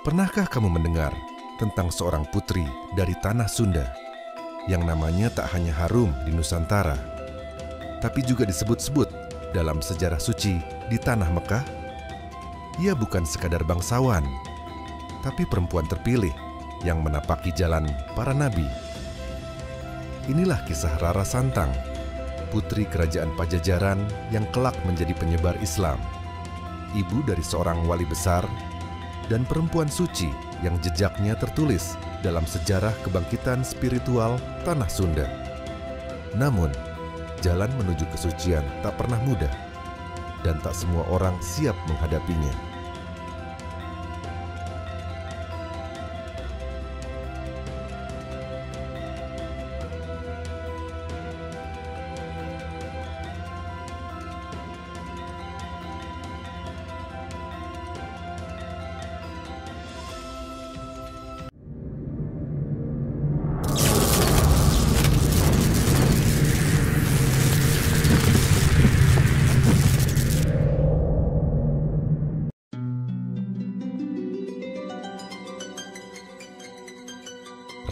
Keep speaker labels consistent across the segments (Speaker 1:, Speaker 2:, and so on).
Speaker 1: Pernahkah kamu mendengar tentang seorang putri dari tanah Sunda yang namanya tak hanya harum di Nusantara, tapi juga disebut-sebut dalam sejarah suci di tanah Mekah? Ia bukan sekadar bangsawan, tapi perempuan terpilih yang menapaki jalan para nabi. Inilah kisah Rara Santang, putri kerajaan Pajajaran yang kelak menjadi penyebar Islam, ibu dari seorang wali besar, dan perempuan suci yang jejaknya tertulis dalam sejarah kebangkitan spiritual tanah Sunda. Namun, jalan menuju kesucian tak pernah mudah, dan tak semua orang siap menghadapinya.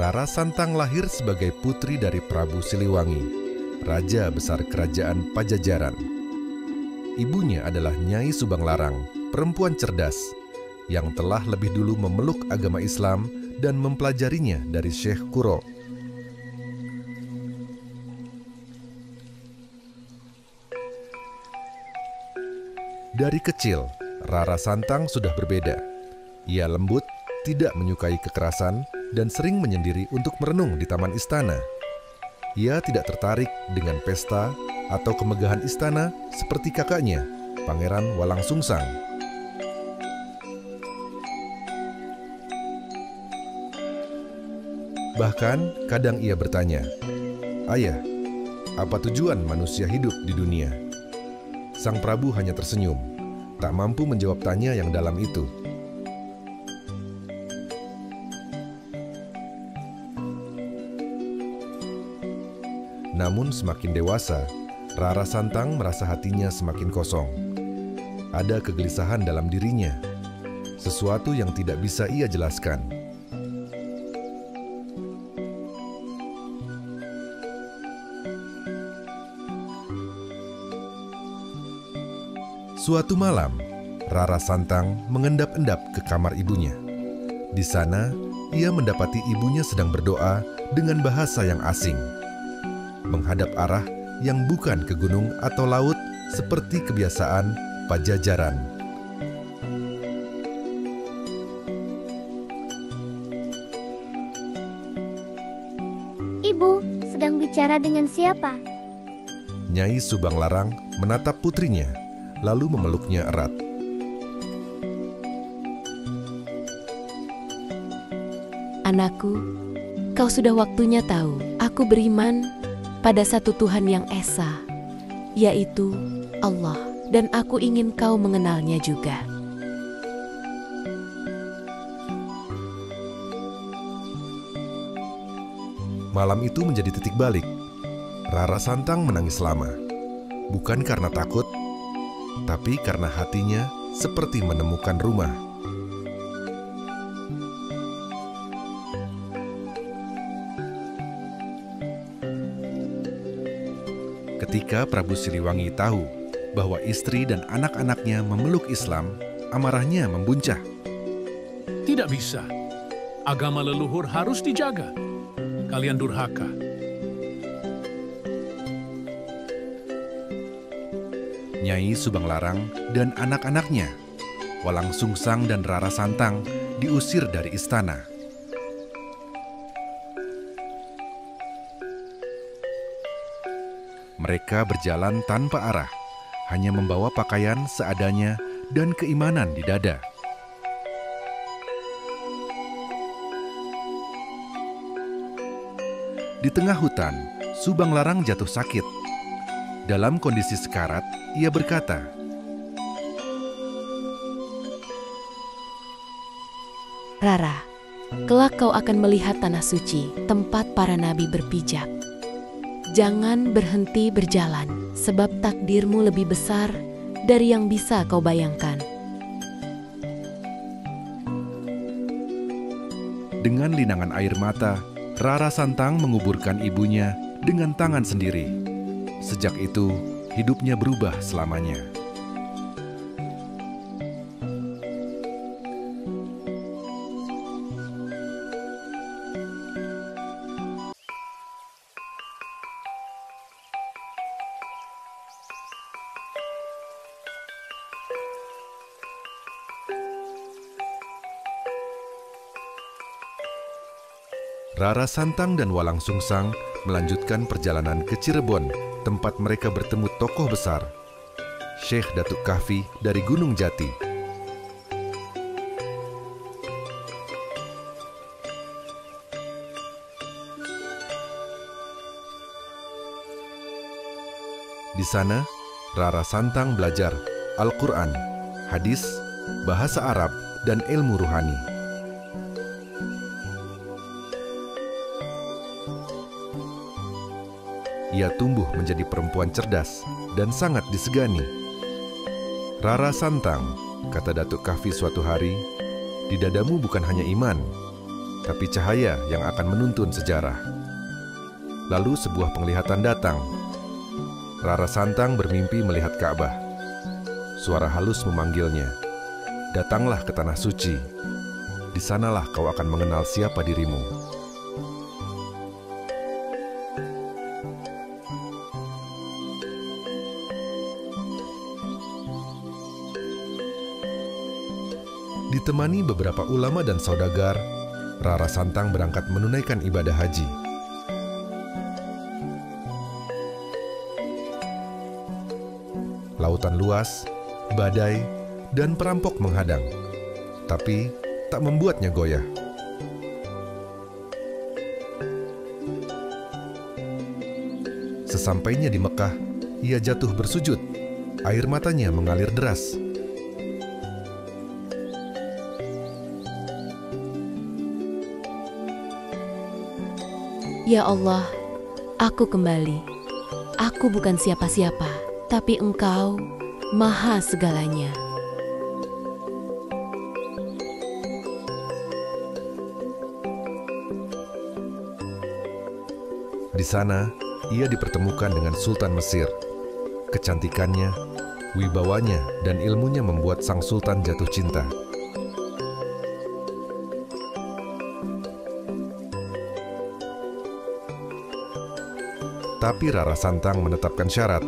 Speaker 1: Rara Santang lahir sebagai putri dari Prabu Siliwangi, raja besar kerajaan Pajajaran. Ibunya adalah Nyai Subanglarang, perempuan cerdas yang telah lebih dulu memeluk agama Islam dan mempelajarinya dari Syekh Kuro. Dari kecil, Rara Santang sudah berbeda. Ia lembut, tidak menyukai kekerasan, dan sering menyendiri untuk merenung di taman istana. Ia tidak tertarik dengan pesta atau kemegahan istana seperti kakaknya, Pangeran Walangsungsang. Bahkan kadang ia bertanya, "Ayah, apa tujuan manusia hidup di dunia?" Sang Prabu hanya tersenyum, tak mampu menjawab tanya yang dalam itu. Namun semakin dewasa, Rara Santang merasa hatinya semakin kosong. Ada kegelisahan dalam dirinya, sesuatu yang tidak bisa ia jelaskan. Suatu malam, Rara Santang mengendap-endap ke kamar ibunya. Di sana, ia mendapati ibunya sedang berdoa dengan bahasa yang asing, menghadap arah yang bukan ke gunung atau laut seperti kebiasaan Pajajaran.
Speaker 2: Ibu, sedang bicara dengan siapa?
Speaker 1: Nyai Subanglarang menatap putrinya, lalu memeluknya erat.
Speaker 3: Anakku, kau sudah waktunya tahu, aku beriman pada satu Tuhan yang esa, yaitu Allah, dan aku ingin kau mengenalnya juga.
Speaker 1: Malam itu menjadi titik balik. Rara Santang menangis lama, bukan karena takut, tapi karena hatinya seperti menemukan rumah. Ketika Prabu Siliwangi tahu bahwa istri dan anak-anaknya memeluk Islam, amarahnya membuncah.
Speaker 4: Tidak bisa. Agama leluhur harus dijaga. Kalian durhaka.
Speaker 1: Nyai Subanglarang dan anak-anaknya, Walangsungsang dan Rara Santang, diusir dari istana. Mereka berjalan tanpa arah, hanya membawa pakaian seadanya dan keimanan di dada. Di tengah hutan, Subanglarang jatuh sakit. Dalam kondisi sekarat, ia berkata,
Speaker 3: Rara, kelak kau akan melihat tanah suci, tempat para nabi berpijak. Jangan berhenti berjalan, sebab takdirmu lebih besar dari yang bisa kau bayangkan.
Speaker 1: Dengan linangan air mata, Rara Santang menguburkan ibunya dengan tangan sendiri. Sejak itu, hidupnya berubah selamanya. Rara Santang dan Walang Sungsang melanjutkan perjalanan ke Cirebon, tempat mereka bertemu tokoh besar, Syekh Datuk Kahfi dari Gunung Jati. Di sana, Rara Santang belajar Al-Quran, hadis, bahasa Arab, dan ilmu ruhani. Ia tumbuh menjadi perempuan cerdas dan sangat disegani. Rara Santang, kata Datuk Kahfi suatu hari, di dadamu bukan hanya iman, tapi cahaya yang akan menuntun sejarah. Lalu sebuah penglihatan datang. Rara Santang bermimpi melihat Ka'bah. Suara halus memanggilnya, datanglah ke tanah suci. Di sanalah kau akan mengenal siapa dirimu. Ditemani beberapa ulama dan saudagar, Rara Santang berangkat menunaikan ibadah haji. Lautan luas, badai, dan perampok menghadang, tapi tak membuatnya goyah. Sesampainya di Mekah, ia jatuh bersujud. Air matanya mengalir deras.
Speaker 3: Ya Allah, aku kembali. Aku bukan siapa-siapa, tapi Engkau Maha segalanya.
Speaker 1: Di sana, ia dipertemukan dengan Sultan Mesir. Kecantikannya, wibawanya, dan ilmunya membuat sang sultan jatuh cinta. Tapi Rara Santang menetapkan syarat.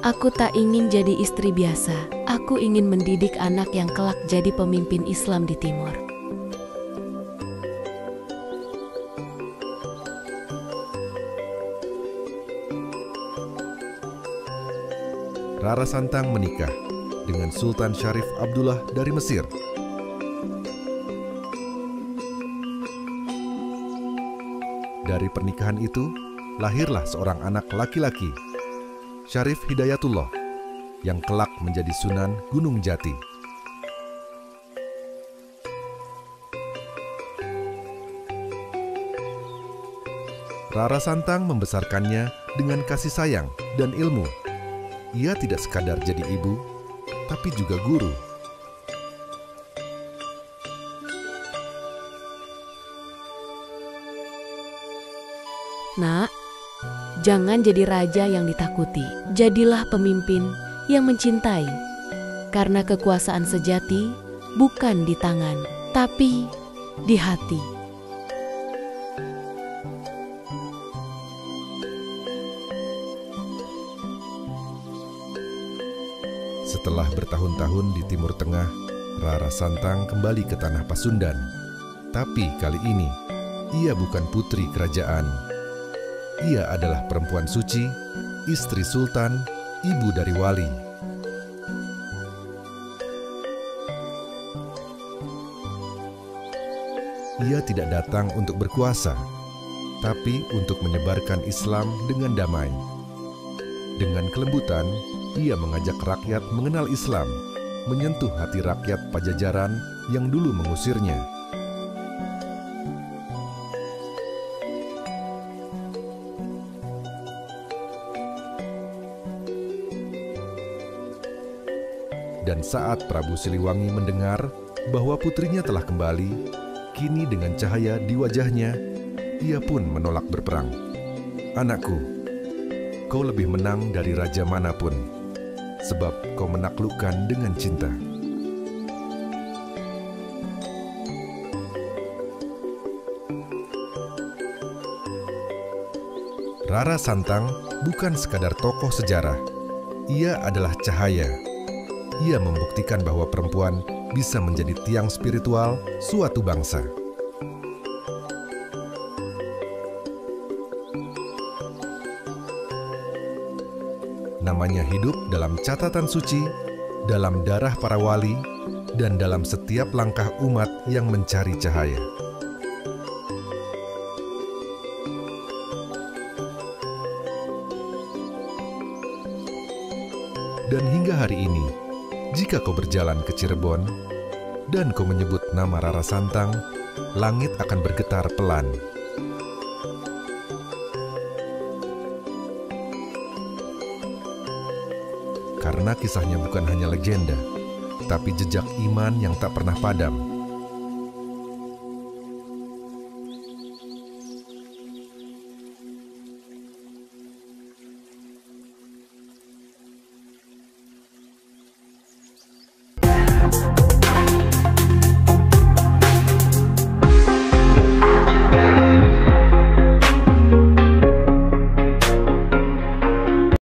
Speaker 3: Aku tak ingin jadi istri biasa. Aku ingin mendidik anak yang kelak jadi pemimpin Islam di Timur.
Speaker 1: Rara Santang menikah dengan Sultan Syarif Abdullah dari Mesir. Dari pernikahan itu, lahirlah seorang anak laki-laki, Syarif Hidayatullah, yang kelak menjadi Sunan Gunung Jati. Rara Santang membesarkannya dengan kasih sayang dan ilmu. Ia tidak sekadar jadi ibu, tapi juga guru.
Speaker 3: Nak, jangan jadi raja yang ditakuti. Jadilah pemimpin yang mencintai. Karena kekuasaan sejati bukan di tangan, tapi di hati.
Speaker 1: Setelah bertahun-tahun di Timur Tengah, Rara Santang kembali ke tanah Pasundan. Tapi kali ini, ia bukan putri kerajaan. Ia adalah perempuan suci, istri sultan, ibu dari wali. Ia tidak datang untuk berkuasa, tapi untuk menyebarkan Islam dengan damai. Dengan kelembutan, ia mengajak rakyat mengenal Islam, menyentuh hati rakyat Pajajaran yang dulu mengusirnya. Dan saat Prabu Siliwangi mendengar bahwa putrinya telah kembali, Kini dengan cahaya di wajahnya, ia pun menolak berperang. Anakku, kau lebih menang dari raja manapun, sebab kau menaklukkan dengan cinta. Rara Santang bukan sekadar tokoh sejarah. Ia adalah cahaya. Ia membuktikan bahwa perempuan bisa menjadi tiang spiritual suatu bangsa. Namanya hidup dalam catatan suci, dalam darah para wali, dan dalam setiap langkah umat yang mencari cahaya. Dan hingga hari ini, jika kau berjalan ke Cirebon dan kau menyebut nama Rara Santang, langit akan bergetar pelan. Karena kisahnya bukan hanya legenda, tapi jejak iman yang tak pernah padam.